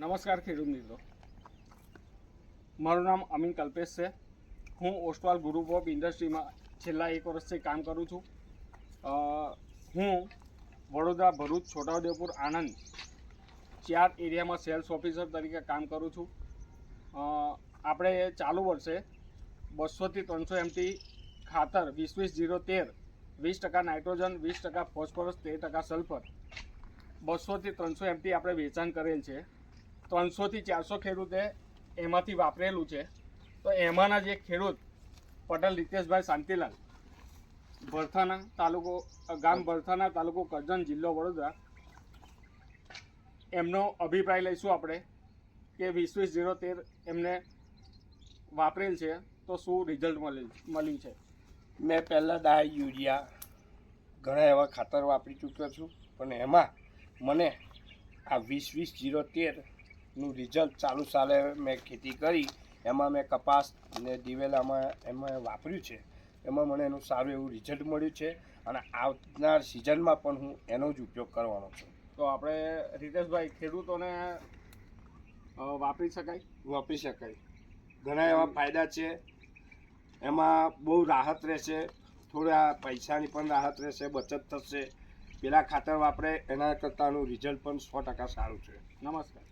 નમસ્કાર ખેડૂત મિત્રો, મારું નામ અમીન કલ્પેશ છે. હું ઓસ્ટવાલ ગ્રુપ ઓફ ઇન્ડસ્ટ્રીમાં છેલ્લા 1 વર્ષથી કામ કરું છું. હું વડોદરા, ભરૂચ, છોટાઉદેપુર, આણંદ 4 એરિયામાં સેલ્સ ઓફિસર તરીકે કામ કરું છું. આપણે ચાલુ વર્ષે 200થી 300 MT ખાતર 20-20-0-13 20% નાઇટ્રોજન, 20% ફોસ્ફરસ, 13% સલ્ફર 200થી 300 MT આપણે વેચાણ કરેલ છે. 300થી 400 ખેડૂતે એમાંથી વાપરેલું છે. તો એમાંના જે ખેડૂત પટેલ રીતેશભાઈ શાંતિલાલ, ભરથાના તાલુકો, ગામ ભરથાના, તાલુકો કરજણ, જિલ્લો વડોદરા, એમનો અભિપ્રાય લઈશું આપણે કે 20-20-0-13 એમને વાપરેલ છે તો શું રિઝલ્ટ મળ્યું છે. મેં પહેલાં ડાય, યુરિયા ઘણા એવા ખાતર વાપરી ચૂક્યો છું, પણ એમાં મને આ 20-20-0-13નું રિઝલ્ટ ચાલુ સાલે મેં ખેતી કરી, એમાં મેં કપાસ અને દિવેલામાં એમાં વાપર્યું છે. એમાં મને એનું સારું એવું રિઝલ્ટ મળ્યું છે અને આવનાર સિઝનમાં પણ હું એનો જ ઉપયોગ કરવાનો છું. તો આપણે રીતેશભાઈ, ખેડૂતોને વાપરી શકાય? ઘણા એવા ફાયદા છે. એમાં બહુ રાહત રહેશે, થોડા પૈસાની પણ રાહત રહેશે, બચત થશે. પેલા ખાતર વાપરે એના કરતાંનું રિઝલ્ટ પણ 100% સારું છે. નમસ્કાર.